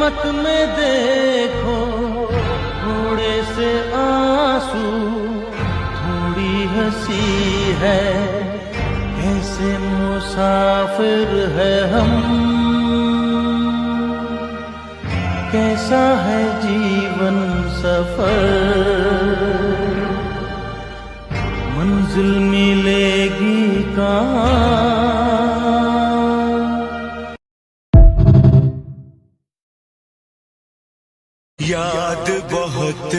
किस्मत में देखो थोड़े से आंसू, थोड़ी हंसी है, कैसे मुसाफिर है हम, कैसा है जीवन सफर, मंजिल मिलेगी कहाँ। याद बहुत